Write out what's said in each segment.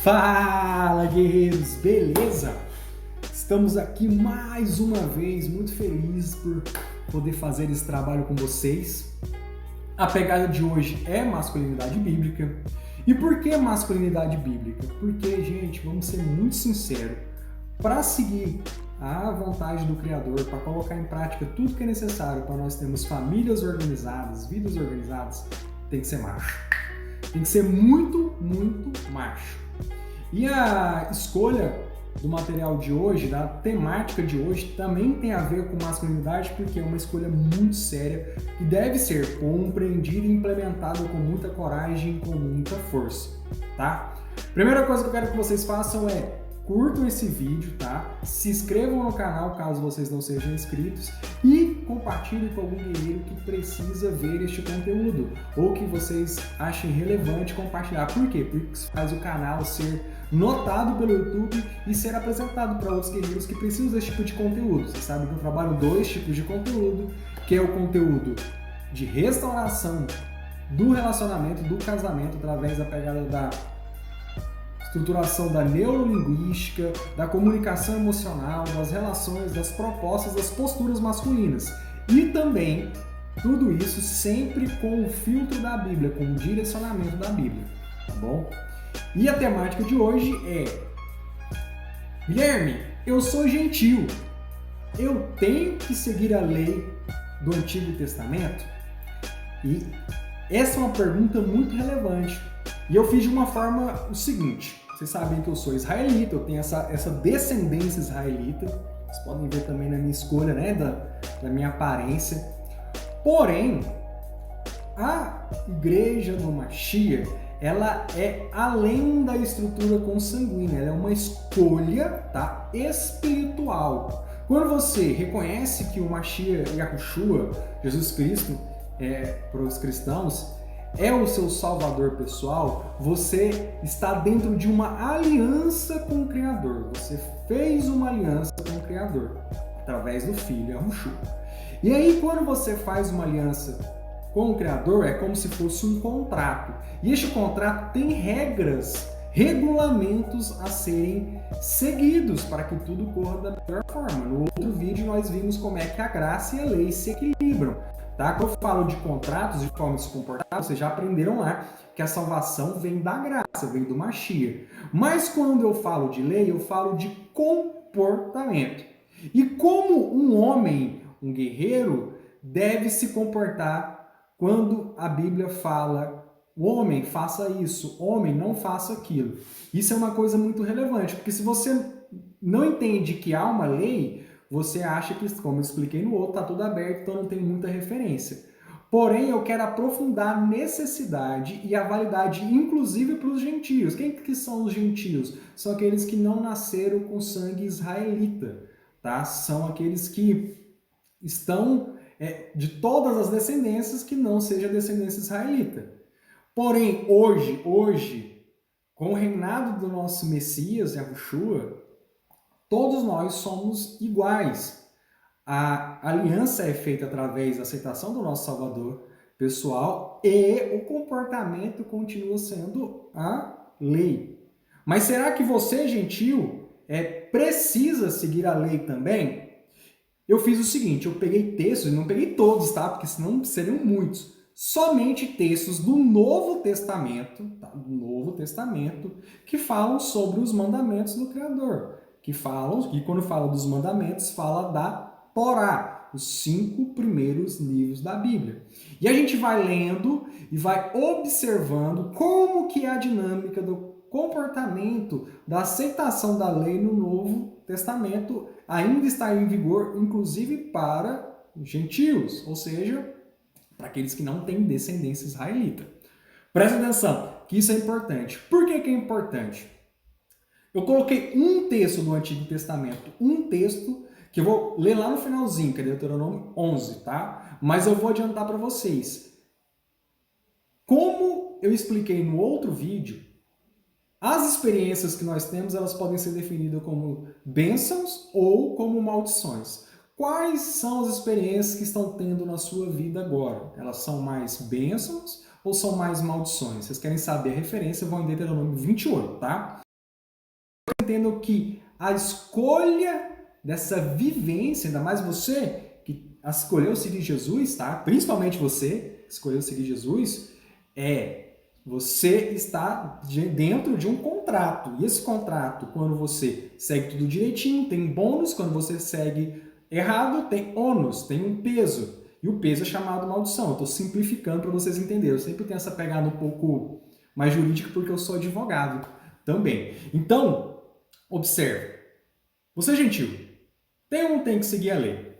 Fala, guerreiros, beleza? Estamos aqui mais uma vez, muito felizes por poder fazer esse trabalho com vocês. A pegada de hoje é masculinidade bíblica. E por que masculinidade bíblica? Porque, gente, vamos ser muito sinceros, para seguir a vontade do Criador, para colocar em prática tudo que é necessário para nós termos famílias organizadas, vidas organizadas, tem que ser macho. Tem que ser muito macho. E a escolha do material de hoje, da temática de hoje, também tem a ver com masculinidade, porque é uma escolha muito séria que deve ser compreendida e implementada com muita coragem e com muita força, tá? Primeira coisa que eu quero que vocês façam é curtam esse vídeo, tá? Se inscrevam no canal caso vocês não sejam inscritos e compartilhem com algum guerreiro que precisa ver este conteúdo ou que vocês achem relevante compartilhar. Por quê? Porque isso faz o canal ser notado pelo YouTube e ser apresentado para outros guerreiros que precisam desse tipo de conteúdo. Vocês sabem que eu trabalho dois tipos de conteúdo, que é o conteúdo de restauração do relacionamento, do casamento, através da pegada da estruturação da neurolinguística, da comunicação emocional, das relações, das propostas, das posturas masculinas. E também tudo isso sempre com o filtro da Bíblia, com o direcionamento da Bíblia, tá bom? E a temática de hoje é: Guilherme, eu sou gentio, eu tenho que seguir a lei do Antigo Testamento? E essa é uma pergunta muito relevante. E eu fiz de uma forma o seguinte: vocês sabem que eu sou israelita, eu tenho essa descendência israelita. Vocês podem ver também na minha escolha, né, da minha aparência. Porém, a igreja do Mashiach, ela é além da estrutura consanguínea, ela é uma escolha, tá, espiritual. Quando você reconhece que o Mashiach, Yahushua, Jesus Cristo, para os cristãos, é o seu salvador pessoal, você está dentro de uma aliança com o Criador. Você fez uma aliança com o Criador, através do Filho, Yahushua. E aí, quando você faz uma aliança com o Criador, é como se fosse um contrato. E este contrato tem regras, regulamentos a serem seguidos para que tudo corra da melhor forma. No outro vídeo, nós vimos como é que a graça e a lei se equilibram. Tá? Quando eu falo de contratos, de forma de se comportar, vocês já aprenderam lá que a salvação vem da graça, vem do Mashiach. Mas quando eu falo de lei, eu falo de comportamento. E como um homem, um guerreiro, deve se comportar quando a Bíblia fala: homem, faça isso, homem, não faça aquilo. Isso é uma coisa muito relevante, porque se você não entende que há uma lei, você acha que, como eu expliquei no outro, está tudo aberto, então não tem muita referência. Porém, eu quero aprofundar a necessidade e a validade, inclusive para os gentios. Quem que são os gentios? São aqueles que não nasceram com sangue israelita, tá? São aqueles que estão de todas as descendências que não seja descendência israelita. Porém, hoje, com o reinado do nosso Messias, Yahushua, todos nós somos iguais. A aliança é feita através da aceitação do nosso Salvador pessoal e o comportamento continua sendo a lei. Mas será que você, gentio, precisa seguir a lei também? Eu fiz o seguinte: eu peguei textos, não peguei todos, tá? Porque senão seriam muitos. Somente textos do Novo Testamento, tá? Do Novo Testamento, que falam sobre os mandamentos do Criador. Que quando fala dos mandamentos, fala da Torá, os 5 primeiros livros da Bíblia. E a gente vai lendo e vai observando como que é a dinâmica do comportamento, da aceitação da lei no Novo Testamento ainda está em vigor, inclusive para gentios, ou seja, para aqueles que não têm descendência israelita. Presta atenção, que isso é importante. Por que é importante? Eu coloquei um texto do Antigo Testamento, um texto que eu vou ler lá no finalzinho, que é Deuteronômio 11, tá? Mas eu vou adiantar para vocês. Como eu expliquei no outro vídeo, as experiências que nós temos, elas podem ser definidas como bênçãos ou como maldições. Quais são as experiências que estão tendo na sua vida agora? Elas são mais bênçãos ou são mais maldições? Vocês querem saber a referência? Vão em Deuteronômio 28, tá? entendam que a escolha dessa vivência, ainda mais você que escolheu seguir Jesus, tá? Principalmente você que escolheu seguir Jesus, você está dentro de um contrato. E esse contrato, quando você segue tudo direitinho, tem bônus. Quando você segue errado, tem ônus, tem um peso. E o peso é chamado maldição. Eu estou simplificando para vocês entenderem. Eu sempre tenho essa pegada um pouco mais jurídica porque eu sou advogado também. Então, observe. Você é gentil. Tem ou não tem que seguir a lei?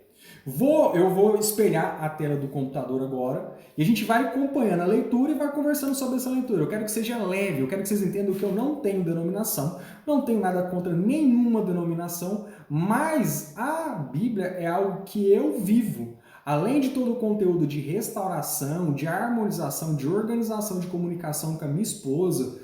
Eu vou espelhar a tela do computador agora e a gente vai acompanhando a leitura e vai conversando sobre essa leitura. Eu quero que seja leve, eu quero que vocês entendam que eu não tenho denominação, não tenho nada contra nenhuma denominação, mas a Bíblia é algo que eu vivo. Além de todo o conteúdo de restauração, de harmonização, de organização de comunicação com a minha esposa,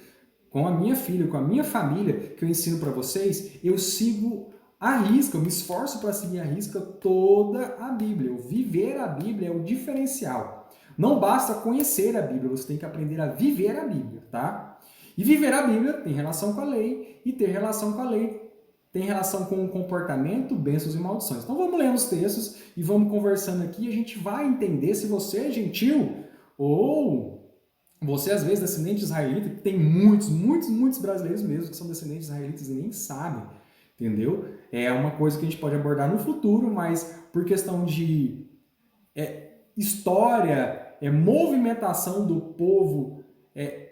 com a minha filha, com a minha família, que eu ensino para vocês, eu sigo à risca, eu me esforço para seguir à risca toda a Bíblia. O viver a Bíblia é o diferencial. Não basta conhecer a Bíblia, você tem que aprender a viver a Bíblia, tá? E viver a Bíblia tem relação com a lei, e ter relação com a lei tem relação com o comportamento, bênçãos e maldições. Então vamos ler os textos e vamos conversando aqui e a gente vai entender se você é gentil ou você, às vezes, descendente de israelita, que tem muitos brasileiros mesmo que são descendentes de israelitas e nem sabem, entendeu? É uma coisa que a gente pode abordar no futuro, mas por questão de história, movimentação do povo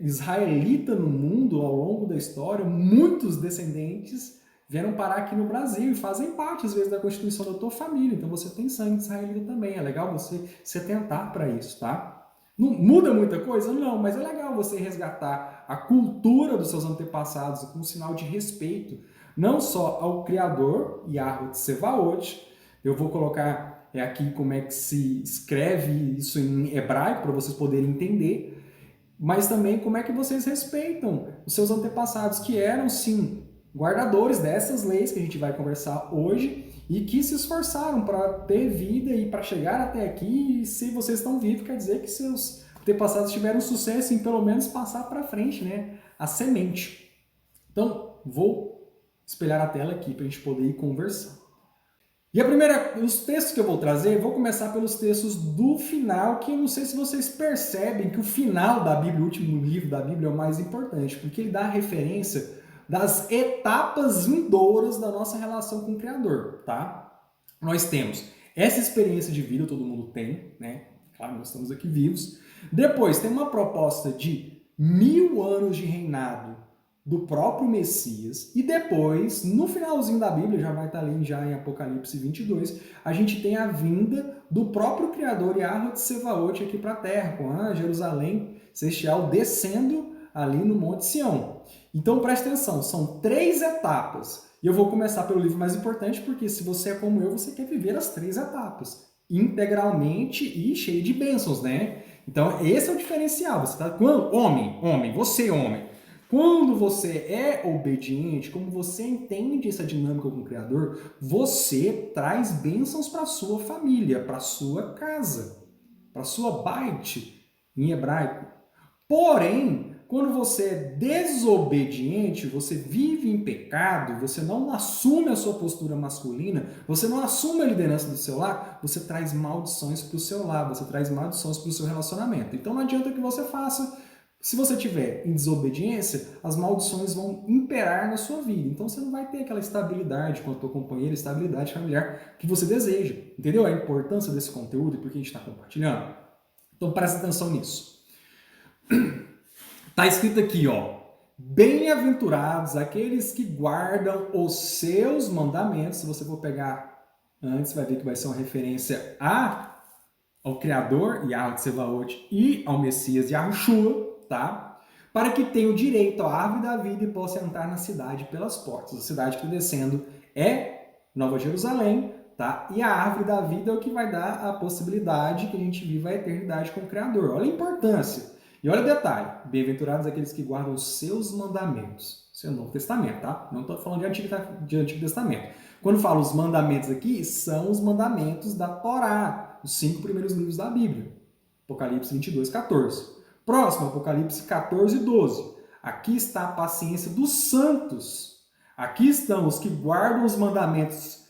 israelita no mundo ao longo da história, muitos descendentes vieram parar aqui no Brasil e fazem parte, às vezes, da constituição da tua família. Então você tem sangue israelita também. É legal você se atentar para isso, tá? Não muda muita coisa? Não, mas é legal você resgatar a cultura dos seus antepassados com um sinal de respeito, não só ao Criador, Yahweh Tsevaot. Eu vou colocar aqui como é que se escreve isso em hebraico para vocês poderem entender, mas também como é que vocês respeitam os seus antepassados, que eram, sim, guardadores dessas leis que a gente vai conversar hoje e que se esforçaram para ter vida e para chegar até aqui. E se vocês estão vivos, quer dizer que seus antepassados tiveram sucesso em pelo menos passar para frente, né, a semente. Então, vou espelhar a tela aqui para a gente poder ir conversando. E os textos que eu vou trazer, vou começar pelos textos do final, que eu não sei se vocês percebem que o final da Bíblia, o último livro da Bíblia, é o mais importante, porque ele dá a referência das etapas vindouras da nossa relação com o Criador, tá? Nós temos essa experiência de vida, todo mundo tem, né? Claro, nós estamos aqui vivos. Depois, tem uma proposta de 1000 anos de reinado do próprio Messias. E depois, no finalzinho da Bíblia, já vai estar ali já em Apocalipse 22, a gente tem a vinda do próprio Criador, Yahweh Tsevaot, aqui para a Terra, com a Jerusalém Celestial descendo ali no Monte Sião. Então preste atenção, são 3 etapas. E eu vou começar pelo livro mais importante, porque se você é como eu, você quer viver as 3 etapas integralmente e cheio de bênçãos, né? Então esse é o diferencial. Você tá você homem. Quando você é obediente, como você entende essa dinâmica com o Criador, você traz bênçãos para sua família, para sua casa, para sua bait em hebraico. Porém, quando você é desobediente, você vive em pecado, você não assume a sua postura masculina, você não assume a liderança do seu lar, você traz maldições para o seu lar, você traz maldições para o seu relacionamento. Então não adianta que você faça. Se você estiver em desobediência, as maldições vão imperar na sua vida. Então você não vai ter aquela estabilidade com a tua companheira, estabilidade familiar que você deseja. Entendeu a importância desse conteúdo e por que a gente está compartilhando? Então presta atenção nisso. Está escrito aqui, ó, bem-aventurados aqueles que guardam os seus mandamentos. Se você for pegar antes, vai ver que vai ser uma referência ao Criador, Yahweh Tsevaot, e ao Messias, Yahushua, tá? Para que tenham direito à árvore da vida e possam entrar na cidade pelas portas. A cidade que está descendo é Nova Jerusalém, tá? E a árvore da vida é o que vai dar a possibilidade que a gente viva a eternidade com o Criador. Olha a importância. E olha o detalhe, bem-aventurados aqueles que guardam os seus mandamentos. Isso é o Novo Testamento, tá? Não estou falando de Antigo Testamento. Quando falo os mandamentos aqui, são os mandamentos da Torá, os 5 primeiros livros da Bíblia. Apocalipse 22, 14. Próximo, Apocalipse 14, 12. Aqui está a paciência dos santos, Aqui estão os que guardam os mandamentos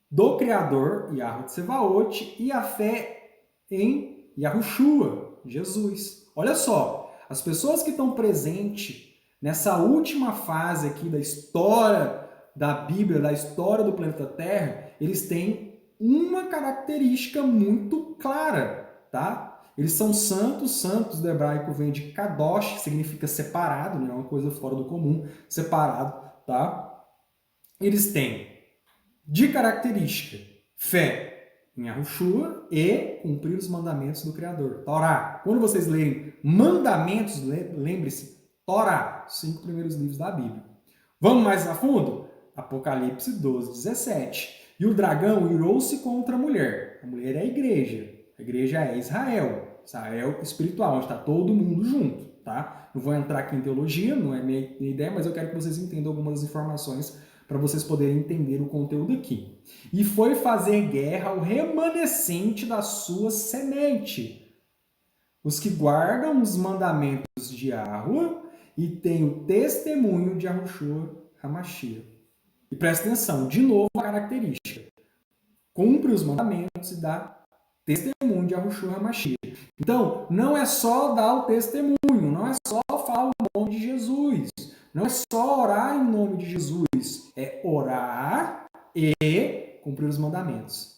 do Criador, Yahweh Tsevaot, e a fé em Yahushua, Jesus. Olha só, as pessoas que estão presentes nessa última fase aqui da história da Bíblia, da história do planeta Terra, eles têm uma característica muito clara, tá? Eles são santos, santos do hebraico vem de kadosh, que significa separado, né? Uma coisa fora do comum, separado, tá? Eles têm de característica fé em Yahushua e cumprir os mandamentos do Criador. Torá. Quando vocês lerem mandamentos, lembre-se, Torá, 5 primeiros livros da Bíblia. Vamos mais a fundo? Apocalipse 12, 17. E o dragão irou-se contra a mulher. A mulher é a igreja é Israel. Israel espiritual, onde está todo mundo junto, tá? Não vou entrar aqui em teologia, não é minha ideia, mas eu quero que vocês entendam algumas informações para vocês poderem entender o conteúdo aqui. E foi fazer guerra ao remanescente da sua semente, os que guardam os mandamentos de Yahweh e têm o testemunho de Yahushua HaMashiach. E presta atenção, de novo a característica. Cumpre os mandamentos e dá testemunho de Yahushua HaMashiach. Então, não é só dar o testemunho, não é só falar o nome de Jesus, não é só orar em nome de Jesus, é orar e cumprir os mandamentos.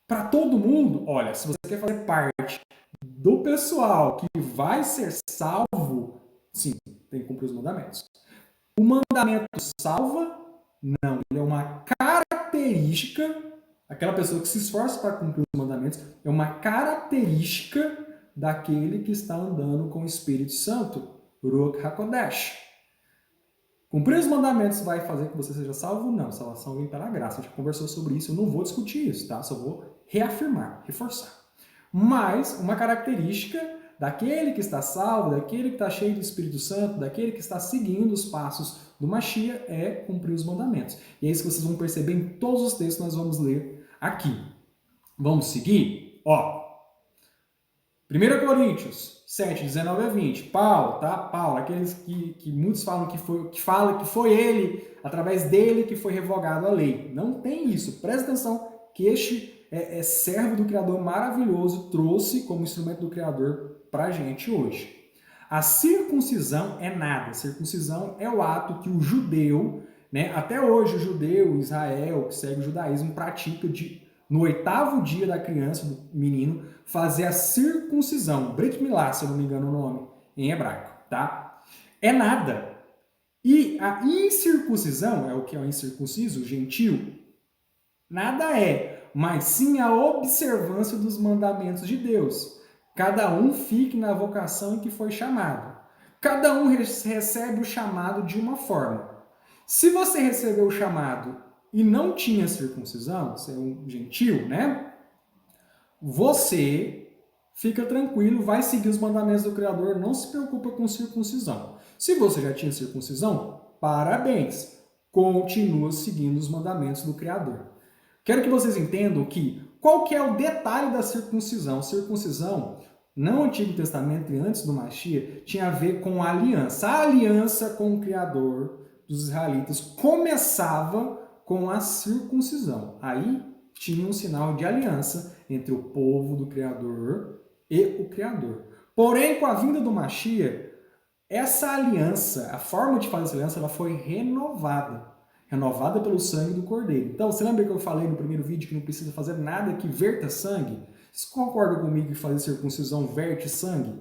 Para todo mundo, olha, se você quer fazer parte do pessoal que vai ser salvo, sim, tem que cumprir os mandamentos. O mandamento salva? Não, ele é uma característica, aquela pessoa que se esforça para cumprir os mandamentos, é uma característica daquele que está andando com o Espírito Santo, Ruach HaKodesh. Cumprir os mandamentos vai fazer que você seja salvo? Não, salvação vem pela graça. A gente conversou sobre isso, eu não vou discutir isso, tá? Só vou reafirmar, reforçar. Mas uma característica daquele que está salvo, daquele que está cheio do Espírito Santo, daquele que está seguindo os passos do Mashiach é cumprir os mandamentos. E é isso que vocês vão perceber em todos os textos que nós vamos ler aqui. Vamos seguir? Ó, 1 Coríntios 7, 19 a 20. Paulo, tá? Paulo, aqueles que muitos falam que foi ele, através dele que foi revogado a lei. Não tem isso. Presta atenção que este servo do Criador maravilhoso trouxe como instrumento do Criador para a gente hoje. A circuncisão é nada. A circuncisão é o ato que o judeu, né, até hoje o judeu, Israel, que segue o judaísmo, pratica no 8º dia da criança, do menino, fazer a circuncisão. Brit Milá, se eu não me engano o nome, em hebraico, tá? É nada. E a incircuncisão, é o que é o incircunciso, o gentio, nada é, mas sim a observância dos mandamentos de Deus. Cada um fique na vocação em que foi chamado. Cada um recebe o chamado de uma forma. Se você recebeu o chamado e não tinha circuncisão, você é um gentil, né? Você fica tranquilo, vai seguir os mandamentos do Criador, não se preocupa com circuncisão. Se você já tinha circuncisão, parabéns, continua seguindo os mandamentos do Criador. Quero que vocês entendam qual que é o detalhe da circuncisão. Circuncisão, no Antigo Testamento e antes do Mashiach, tinha a ver com a aliança. A aliança com o Criador dos israelitas começava com a circuncisão. Aí tinha um sinal de aliança entre o povo do Criador e o Criador. Porém, com a vinda do Mashiach, essa aliança, a forma de fazer essa aliança, ela foi renovada pelo sangue do Cordeiro. Então, você lembra que eu falei no primeiro vídeo que não precisa fazer nada que verta sangue? Vocês concordam comigo que fazer circuncisão verte sangue?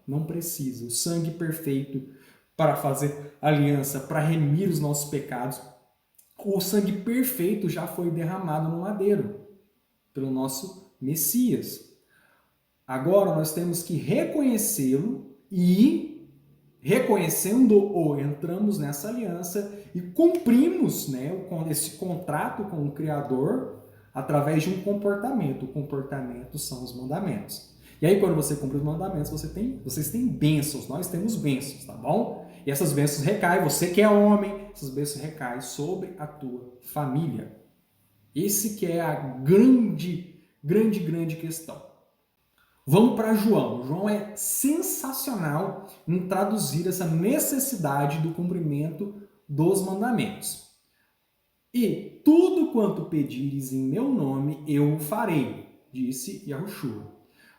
Não precisa. O sangue perfeito para fazer aliança, para remir os nossos pecados, o sangue perfeito já foi derramado no madeiro pelo nosso Messias. Agora nós temos que reconhecê-lo e, reconhecendo-o, entramos nessa aliança e cumprimos, né, esse contrato com o Criador através de um comportamento. O comportamento são os mandamentos. E aí, quando você cumpre os mandamentos, vocês têm bênçãos, nós temos bênçãos, tá bom? E essas bênçãos recaem, você que é homem, essas bênçãos recaem sobre a tua família. Esse que é a grande questão. Vamos para João. João é sensacional em traduzir essa necessidade do cumprimento dos mandamentos. E tudo quanto pedires em meu nome, eu o farei, disse Yahushua,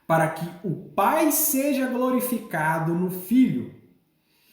para que o Pai seja glorificado no Filho.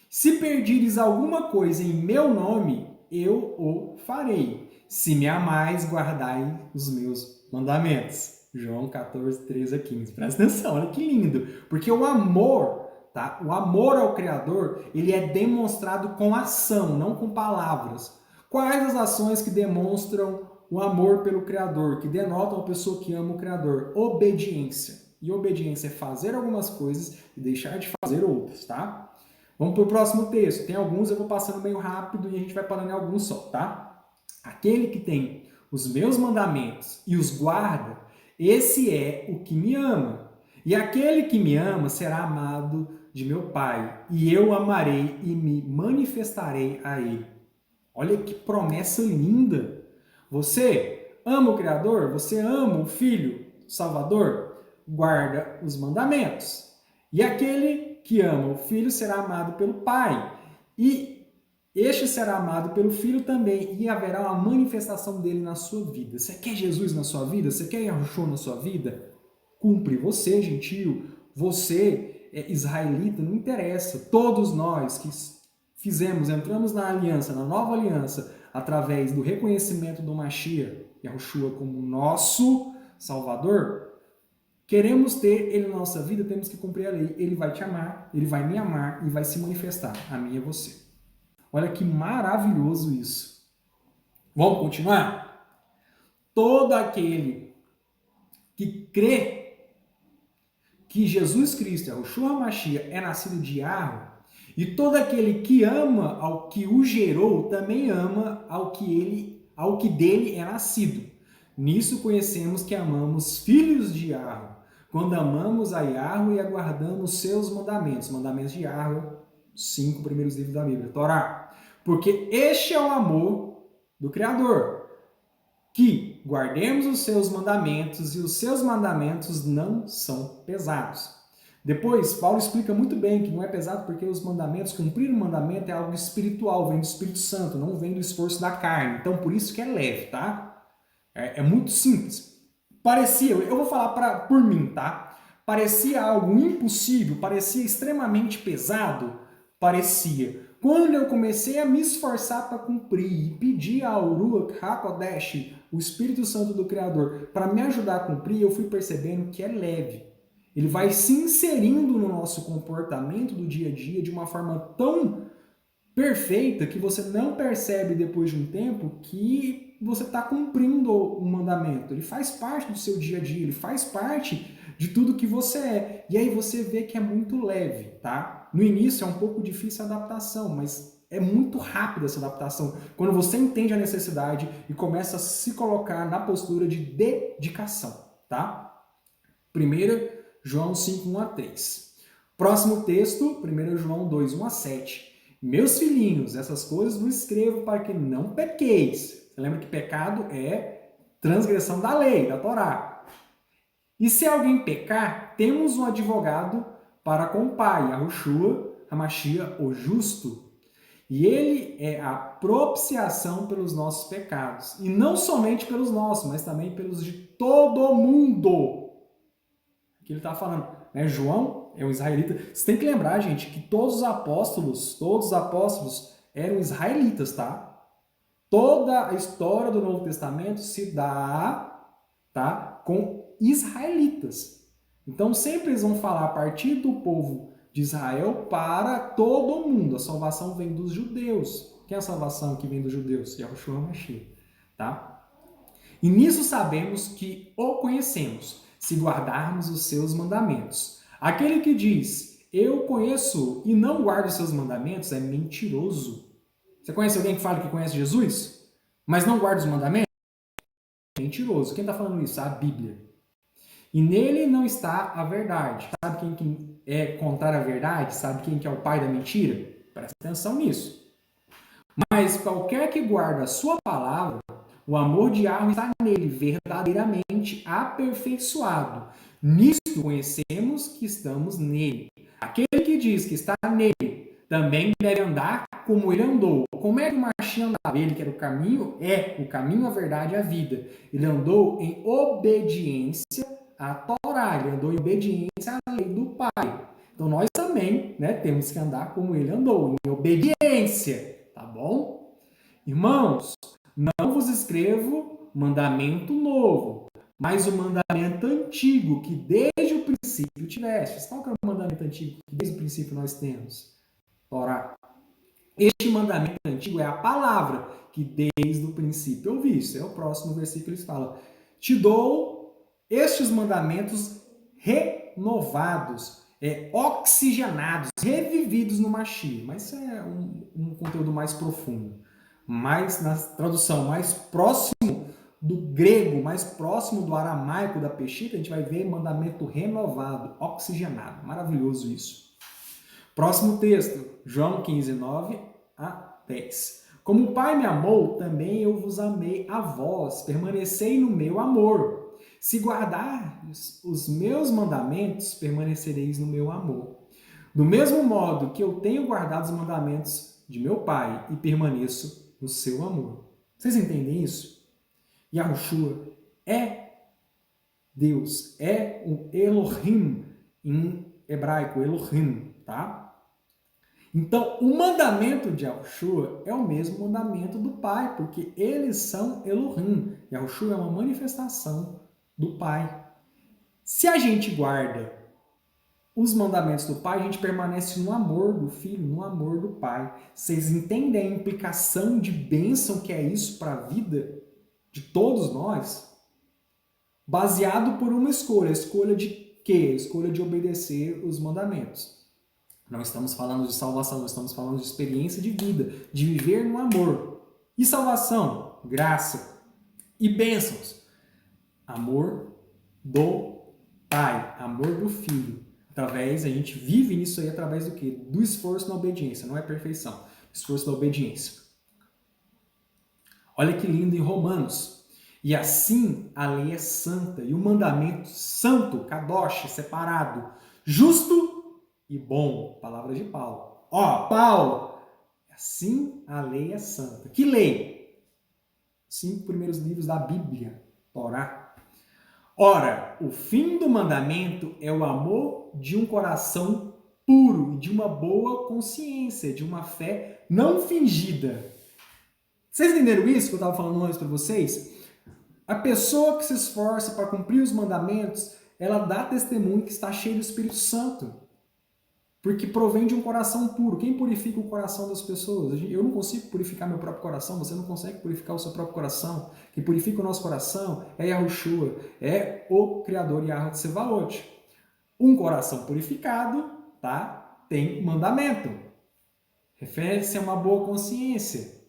Se perdires alguma coisa em meu nome, eu o farei. Se me amais, guardai os meus mandamentos. João 14, 13 a 15. Presta atenção, olha que lindo. Porque o amor, tá? O amor ao Criador, ele é demonstrado com ação, não com palavras. Quais as ações que demonstram o amor pelo Criador, que denotam a pessoa que ama o Criador? Obediência. E obediência é fazer algumas coisas e deixar de fazer outras, tá? Vamos para o próximo texto. Tem alguns, eu vou passando meio rápido e a gente vai parando em alguns só, tá? Aquele que tem os meus mandamentos e os guarda, esse é o que me ama. E aquele que me ama será amado de meu Pai, e eu amarei e me manifestarei a ele. Olha que promessa linda! Você ama o Criador? Você ama o Filho, o Salvador? Guarda os mandamentos. E aquele que ama o Filho será amado pelo Pai. E este será amado pelo Filho também. E haverá uma manifestação dele na sua vida. Você quer Jesus na sua vida? Você quer Yahushua na sua vida? Cumpre. Você, gentio, você é israelita, não interessa. Todos nós que entramos na aliança, na nova aliança, através do reconhecimento do Mashiach, Yahushua, como nosso Salvador, queremos ter ele na nossa vida, temos que cumprir a lei. Ele vai te amar, ele vai me amar e vai se manifestar. A mim e a você. Olha que maravilhoso isso. Vamos continuar? Todo aquele que crê que Jesus Cristo, Yahushua Mashiach, é nascido de Yahweh, e todo aquele que ama ao que o gerou, também ama ao que dele é nascido. Nisso conhecemos que amamos filhos de Yahweh, quando amamos a Yahweh e aguardamos seus mandamentos. Mandamentos de Yahweh, 5 primeiros livros da Bíblia, Torá. Porque este é o amor do Criador, que guardemos os seus mandamentos, e os seus mandamentos não são pesados. Depois, Paulo explica muito bem que não é pesado porque os mandamentos, cumprir o mandamento é algo espiritual, vem do Espírito Santo, não vem do esforço da carne. Então, por isso que é leve, tá? É muito simples. Parecia, eu vou falar por mim, tá? Parecia algo impossível, parecia extremamente pesado, parecia. Quando eu comecei a me esforçar para cumprir e pedir ao Ruach HaKodesh, o Espírito Santo do Criador, para me ajudar a cumprir, eu fui percebendo que é leve. Ele vai se inserindo no nosso comportamento do dia a dia de uma forma tão perfeita que você não percebe depois de um tempo que você está cumprindo o mandamento. Ele faz parte do seu dia a dia, ele faz parte de tudo que você é. E aí você vê que é muito leve, tá? No início é um pouco difícil a adaptação, mas é muito rápida essa adaptação. Quando você entende a necessidade e começa a se colocar na postura de dedicação, tá? Primeira João 5, 1 a 3. Próximo texto, 1 João 2, 1 a 7. Meus filhinhos, essas coisas vos escrevo para que não pequeis. Você lembra que pecado é transgressão da lei, da Torá. E se alguém pecar, temos um advogado para com o Pai, Yahushua HaMashiach, o justo. E ele é a propiciação pelos nossos pecados. E não somente pelos nossos, mas também pelos de todo mundo. Que ele está falando, né? João é um israelita. Você tem que lembrar, gente, que todos os apóstolos eram israelitas, tá? Toda a história do Novo Testamento se dá, tá, com israelitas. Então sempre eles vão falar a partir do povo de Israel para todo mundo. A salvação vem dos judeus. Quem é a salvação que vem dos judeus? Yahushua HaMashiach, tá? E nisso sabemos que o conhecemos, se guardarmos os seus mandamentos. Aquele que diz, eu conheço e não guardo os seus mandamentos, é mentiroso. Você conhece alguém que fala que conhece Jesus, mas não guarda os mandamentos? É mentiroso. Quem está falando isso? A Bíblia. E nele não está a verdade. Sabe quem que é contrário à verdade? Sabe quem que é o pai da mentira? Presta atenção nisso. Mas qualquer que guarda a sua palavra, o amor de Yahweh está nele, verdadeiramente aperfeiçoado. Nisto conhecemos que estamos nele. Aquele que diz que está nele também deve andar como ele andou. Como é que o Mashiach andava? Ele que era o caminho, a verdade e a vida. Ele andou em obediência à Torá, ele andou em obediência à lei do Pai. Então nós também, né, temos que andar como ele andou, em obediência, tá bom? Irmãos, não vos escrevo mandamento novo, mas o mandamento antigo que desde o princípio tivestes. Qual que é o mandamento antigo que desde o princípio nós temos? Torá. Este mandamento antigo é a palavra que desde o princípio ouviste. É o próximo versículo que eles falam. Te dou estes mandamentos renovados, oxigenados, revividos no Mashiach. Mas isso é um conteúdo mais profundo. Mas na tradução mais próximo do grego, mais próximo do aramaico da Peshita, a gente vai ver mandamento renovado, oxigenado. Maravilhoso isso. Próximo texto, João 15, 9 a 10. Como o Pai me amou, também eu vos amei a vós, permanecei no meu amor. Se guardares os meus mandamentos, permanecereis no meu amor. Do mesmo modo que eu tenho guardado os mandamentos de meu Pai e permaneço no seu amor. Vocês entendem isso? Yahushua é Deus, é o Elohim, em hebraico, Elohim, tá? Então, o mandamento de Yahushua é o mesmo mandamento do Pai, porque eles são Elohim. Yahushua é uma manifestação do Pai. Se a gente guarda os mandamentos do Pai, a gente permanece no amor do Filho, no amor do Pai. Vocês entendem a implicação de bênção que é isso para a vida de todos nós? Baseado por uma escolha. Escolha de quê? Escolha de obedecer os mandamentos. Não estamos falando de salvação, nós estamos falando de experiência de vida, de viver no amor. E salvação? Graça. E bênçãos? Amor do Pai, amor do Filho. A gente vive nisso aí através do quê? Do esforço na obediência, não é perfeição. Esforço na obediência. Olha que lindo em Romanos. E assim a lei é santa, e o mandamento santo, kadosh, separado, justo e bom. Palavra de Paulo. Paulo, assim a lei é santa. Que lei? 5 primeiros livros da Bíblia, Torá. Ora, o fim do mandamento é o amor de um coração puro, de uma boa consciência, de uma fé não fingida. Vocês entenderam isso que eu estava falando antes para vocês? A pessoa que se esforça para cumprir os mandamentos, ela dá testemunho que está cheia do Espírito Santo. Porque provém de um coração puro. Quem purifica o coração das pessoas? Eu não consigo purificar meu próprio coração, você não consegue purificar o seu próprio coração. Quem purifica o nosso coração é Yahushua, é o Criador Yahweh de Sevaot. Um coração purificado, tá? Tem mandamento. Refere-se a uma boa consciência.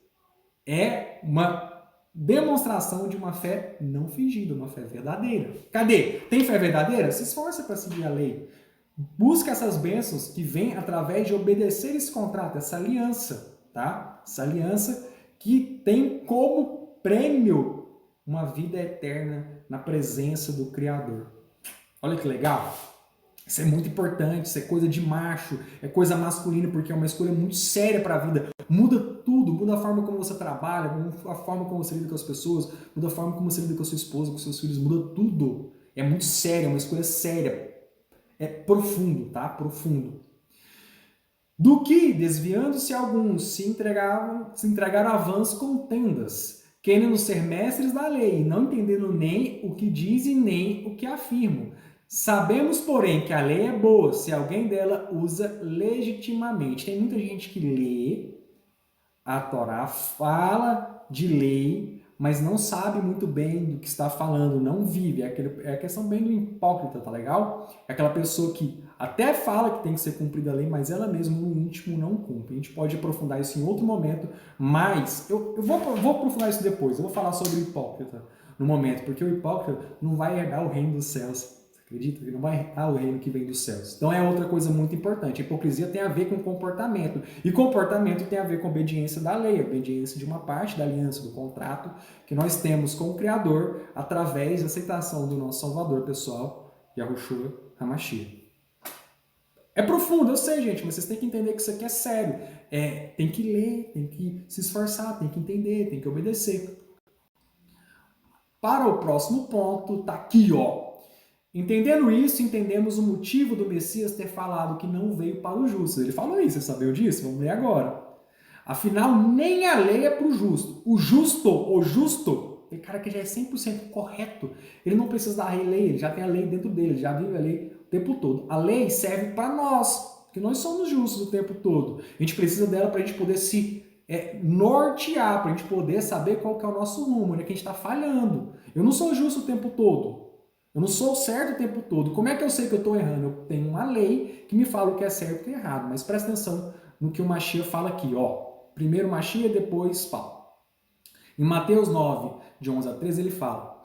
É uma demonstração de uma fé não fingida, uma fé verdadeira. Cadê? Tem fé verdadeira? Se esforça para seguir a lei. Busca essas bênçãos que vêm através de obedecer esse contrato, essa aliança, tá? Essa aliança que tem como prêmio uma vida eterna na presença do Criador. Olha que legal! Isso é muito importante, isso é coisa de macho, é coisa masculina, porque é uma escolha muito séria para a vida. Muda tudo, muda a forma como você trabalha, muda a forma como você lida com as pessoas, muda a forma como você lida com a sua esposa, com seus filhos, muda tudo. É muito sério, é uma escolha séria. É profundo, tá? Profundo. Do que, desviando-se alguns, se entregaram a vãs contendas, querendo ser mestres da lei, não entendendo nem o que dizem, nem o que afirmam. Sabemos, porém, que a lei é boa, se alguém dela usa legitimamente. Tem muita gente que lê a Torá, fala de lei, mas não sabe muito bem do que está falando, não vive. É a questão bem do hipócrita, tá legal? É aquela pessoa que até fala que tem que ser cumprida a lei, mas ela mesma no íntimo não cumpre. A gente pode aprofundar isso em outro momento, mas eu vou aprofundar isso depois. Eu vou falar sobre o hipócrita no momento, porque o hipócrita não vai herdar o reino dos céus. Acredita? Ele não vai herdar o reino que vem dos céus. Então é outra coisa muito importante. A hipocrisia tem a ver com comportamento. E comportamento tem a ver com obediência da lei, obediência de uma parte da aliança, do contrato que nós temos com o Criador através da aceitação do nosso Salvador pessoal, Yahushua HaMashiach. É profundo, eu sei, gente, mas vocês têm que entender que isso aqui é sério. Tem que ler, tem que se esforçar, tem que entender, tem que obedecer. Para o próximo ponto, tá aqui, ó. Entendendo isso, entendemos o motivo do Messias ter falado que não veio para o justo. Ele falou isso, você sabia disso? Vamos ler agora. Afinal, nem a lei é para o justo. O justo, aquele cara que já é 100% correto, ele não precisa da lei, ele já tem a lei dentro dele, ele já vive a lei o tempo todo. A lei serve para nós, porque nós somos justos o tempo todo. A gente precisa dela para a gente poder se nortear, para a gente poder saber qual que é o nosso rumo, onde é que a gente está falhando. Eu não sou justo o tempo todo. Eu não sou certo o tempo todo. Como é que eu sei que eu estou errando? Eu tenho uma lei que me fala o que é certo e o que é errado. Mas presta atenção no que o Machia fala aqui, ó. Primeiro Machia, depois Paulo. Em Mateus 9, de 11 a 13, ele fala: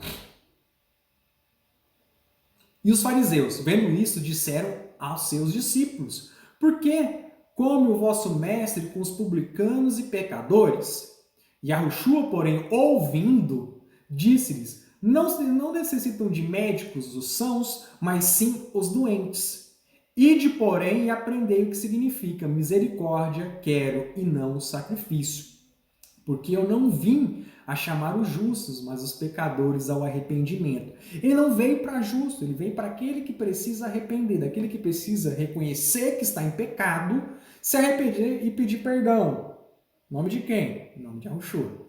E os fariseus, vendo isso, disseram aos seus discípulos: Por que come o vosso mestre com os publicanos e pecadores? E Yahushua, porém, ouvindo, disse-lhes: Não necessitam de médicos os sãos, mas sim os doentes. Ide, porém, e aprendei o que significa misericórdia quero e não sacrifício. Porque eu não vim a chamar os justos, mas os pecadores ao arrependimento. Ele não veio para justo, ele veio para aquele que precisa arrepender, daquele que precisa reconhecer que está em pecado, se arrepender e pedir perdão. Em nome de quem? Em nome de Yahushua.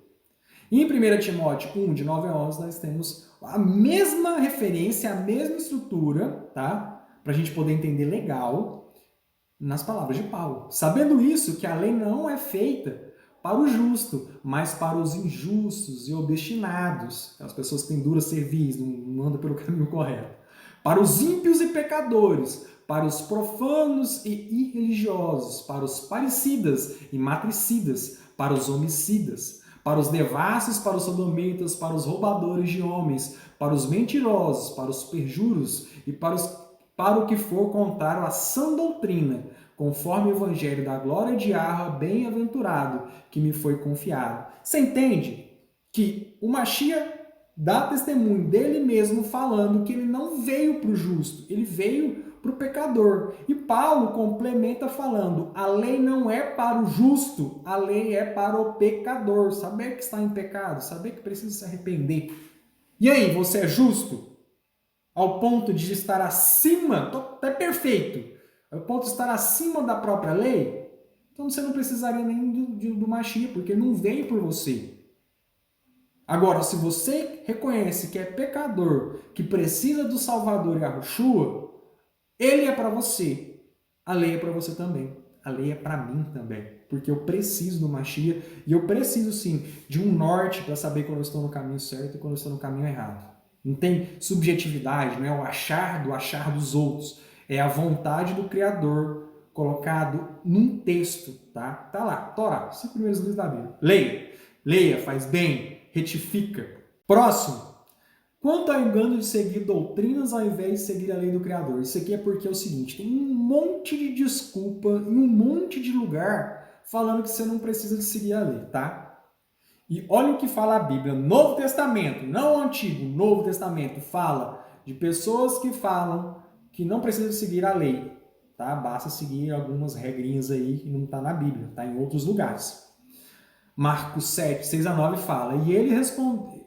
E em 1 Timóteo 1, de 9 a 11, nós temos a mesma referência, a mesma estrutura, tá? Para a gente poder entender legal nas palavras de Paulo. Sabendo isso, que a lei não é feita para o justo, mas para os injustos e obstinados, as pessoas que têm dura cerviz, não andam pelo caminho correto, para os ímpios e pecadores, para os profanos e irreligiosos, para os parricidas e matricidas, para os homicidas, para os devassos, para os sodomitas, para os roubadores de homens, para os mentirosos, para os perjuros e para o que for contrário à sã doutrina, conforme o evangelho da glória de Yahweh bem-aventurado que me foi confiado. Você entende que o Mashiach dá testemunho dele mesmo falando que ele não veio para o justo, ele veio para o pecador. E Paulo complementa falando, a lei não é para o justo, a lei é para o pecador. Saber que está em pecado, saber que precisa se arrepender. E aí, você é justo? Ao ponto de estar acima, até perfeito, ao ponto de estar acima da própria lei, então você não precisaria nem do Mashiach, porque ele não veio por você. Agora, se você reconhece que é pecador, que precisa do Salvador Yahushua, ele é para você. A lei é para você também. A lei é para mim também. Porque eu preciso do Mashiach e eu preciso sim de um norte para saber quando eu estou no caminho certo e quando eu estou no caminho errado. Não tem subjetividade, não é o achar do achar dos outros. É a vontade do Criador colocado num texto, tá? Tá lá, Torá, 5 primeiros livros da Bíblia. Leia, faz bem, retifica. Próximo. Quanto ao engano de seguir doutrinas ao invés de seguir a lei do Criador. Isso aqui é porque é o seguinte, tem um monte de desculpa em um monte de lugar falando que você não precisa de seguir a lei, tá? E olha o que fala a Bíblia, Novo Testamento, não o Antigo, Novo Testamento, fala de pessoas que falam que não precisam seguir a lei, tá? Basta seguir algumas regrinhas aí que não está na Bíblia, está em outros lugares. Marcos 7, 6 a 9 fala, e ele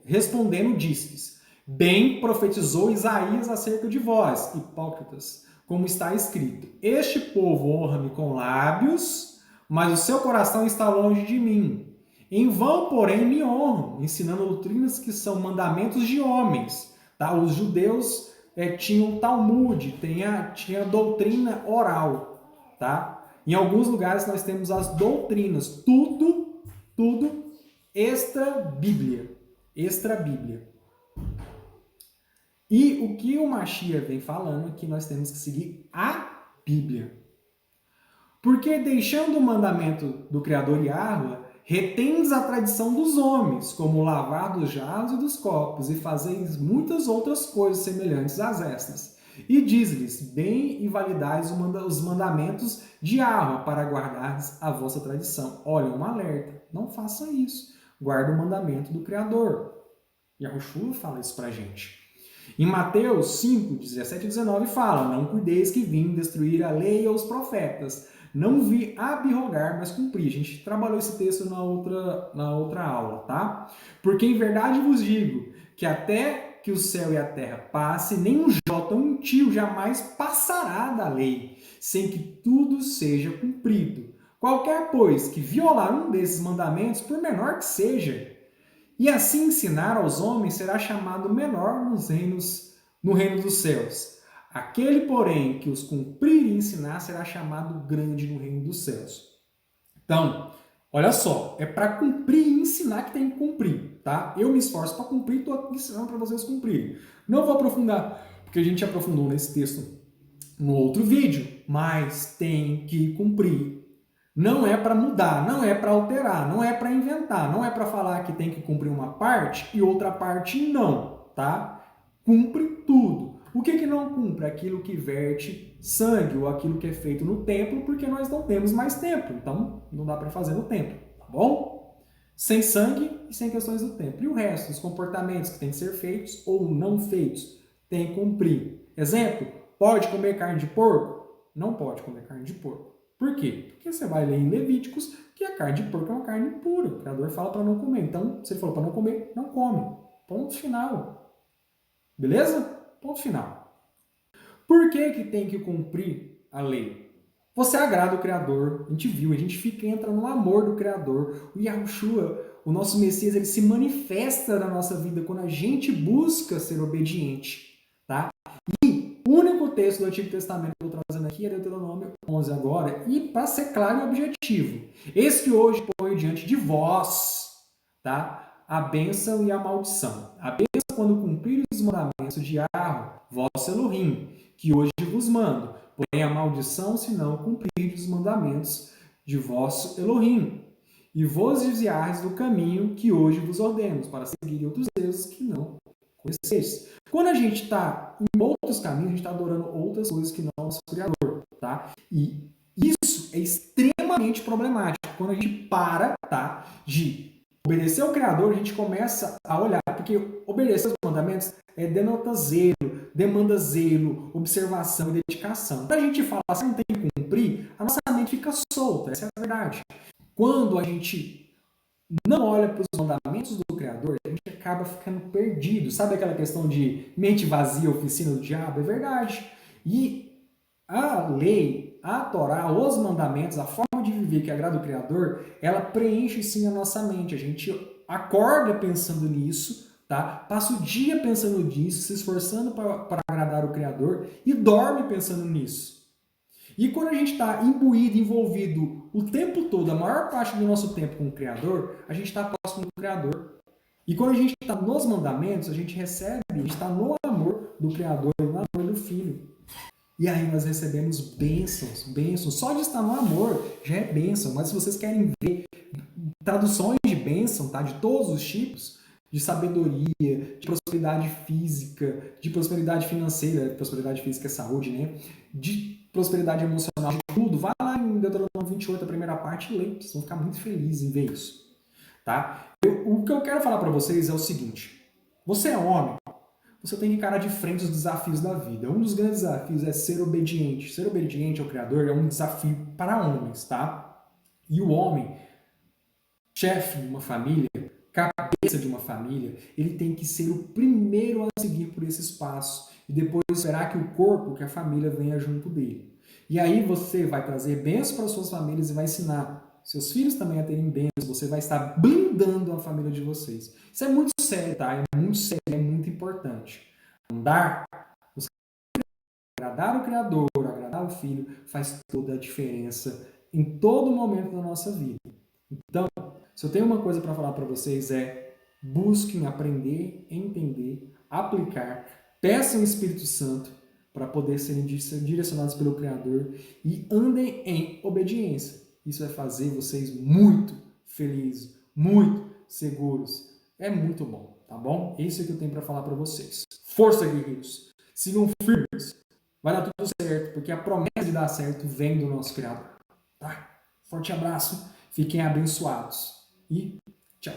respondendo disse-lhes, bem profetizou Isaías acerca de vós, hipócritas, como está escrito, este povo honra-me com lábios, mas o seu coração está longe de mim. Em vão, porém, me honram, ensinando doutrinas que são mandamentos de homens. Tá? Os judeus tinham Talmud, tinha doutrina oral. Tá? Em alguns lugares nós temos as doutrinas, tudo extra-bíblia. Extra-bíblia. E o que o Mashiach vem falando é que nós temos que seguir a Bíblia. Porque deixando o mandamento do Criador Yahweh, retendes a tradição dos homens, como o lavar dos jarros e dos copos, e fazeis muitas outras coisas semelhantes às estas. E diz-lhes, bem e validais os mandamentos de Yahweh para guardares a vossa tradição. Olha, um alerta, não faça isso. Guarda o mandamento do Criador. Yahushua fala isso pra gente. Em Mateus 5, 17 e 19 fala: não cuideis que vim destruir a lei e os profetas. Não vi abrogar, mas cumprir. A gente trabalhou esse texto na outra aula, tá? Porque em verdade vos digo que até que o céu e a terra passe, nem um jota, um tio jamais passará da lei, sem que tudo seja cumprido. Qualquer, pois, que violar um desses mandamentos, por menor que seja, e assim ensinar aos homens, será chamado menor no reino dos céus. Aquele, porém, que os cumprir e ensinar, será chamado grande no reino dos céus. Então, olha só, é para cumprir e ensinar que tem que cumprir, tá? Eu me esforço para cumprir e estou ensinando para vocês cumprirem. Não vou aprofundar, porque a gente aprofundou nesse texto no outro vídeo, mas tem que cumprir. Não é para mudar, não é para alterar, não é para inventar, não é para falar que tem que cumprir uma parte e outra parte não, tá? Cumpre tudo. O que não cumpre? Aquilo que verte sangue ou aquilo que é feito no templo, porque nós não temos mais templo. Então, não dá para fazer no templo, tá bom? Sem sangue e sem questões do templo. E o resto, os comportamentos que têm que ser feitos ou não feitos, tem que cumprir. Exemplo, pode comer carne de porco? Não pode comer carne de porco. Por quê? Porque você vai ler em Levíticos que a carne de porco é uma carne impura. O Criador fala para não comer. Então, se ele falou para não comer, não come. Ponto final. Beleza? Ponto final. Por que tem que cumprir a lei? Você agrada o Criador. A gente viu, a gente entra no amor do Criador. O Yahushua, o nosso Messias, ele se manifesta na nossa vida quando a gente busca ser obediente. Tá? E o único texto do Antigo Testamento que eu estou trazendo aqui é Deuteronômio 11 agora, e para ser claro e objetivo, esse que hoje põe diante de vós, tá? A bênção e a maldição. A bênção quando cumprir os mandamentos de Yahweh, vosso Elohim, que hoje vos mando, porém a maldição se não cumprir os mandamentos de vosso Elohim, e vos desviares do caminho que hoje vos ordeno, para seguir outros deuses que não conheceis. Quando a gente está em outros caminhos, a gente está adorando outras coisas que não é o nosso Criador, tá? E isso é extremamente problemático. Quando a gente para, tá, de obedecer ao Criador, a gente começa a olhar, porque obedecer os mandamentos demanda zelo, observação e dedicação. Quando a gente fala assim, não tem que cumprir, a nossa mente fica solta, essa é a verdade. Quando a gente não olha para os mandamentos do Criador, a gente acaba ficando perdido. Sabe aquela questão de mente vazia, oficina do diabo? É verdade. E a lei, a Torá, os mandamentos, a forma de viver que agrada o Criador, ela preenche sim a nossa mente. A gente acorda pensando nisso, tá? Passa o dia pensando nisso, se esforçando para agradar o Criador e dorme pensando nisso. E quando a gente está imbuído, envolvido o tempo todo, a maior parte do nosso tempo com o Criador, a gente está próximo do Criador. E quando a gente está nos mandamentos, a gente está no amor do Criador, no amor do Filho. E aí nós recebemos bênçãos, bênçãos. Só de estar no amor já é bênção. Mas se vocês querem ver traduções de bênção, tá? De todos os tipos, de sabedoria, de prosperidade física, de prosperidade financeira, prosperidade física é saúde, né? De prosperidade emocional, de tudo. Vai lá em Deuteronômio 28, a primeira parte, e lê. Vocês vão ficar muito felizes em ver isso. Tá? O que eu quero falar para vocês é o seguinte. Você é homem, você tem que encarar de frente os desafios da vida. Um dos grandes desafios é ser obediente. Ser obediente ao Criador é um desafio para homens, tá? E o homem, chefe de uma família, cabeça de uma família, ele tem que ser o primeiro a seguir por esse passo e depois esperar que o corpo, que a família venha junto dele. E aí você vai trazer bênçãos para suas famílias e vai ensinar seus filhos também a terem bênçãos, você vai estar blindando a família de vocês. Isso é muito sério, tá? É muito sério, é muito importante. Andar, agradar o Criador, agradar o Filho, faz toda a diferença em todo momento da nossa vida. Então, se eu tenho uma coisa para falar para vocês é busquem aprender, entender, aplicar, peçam o Espírito Santo para poder serem direcionados pelo Criador e andem em obediência. Isso vai fazer vocês muito felizes, muito seguros. É muito bom, tá bom? Isso é que eu tenho para falar para vocês. Força, guerreiros! Sigam firmes. Vai dar tudo certo, porque a promessa de dar certo vem do nosso Criador. Tá? Forte abraço, fiquem abençoados e tchau!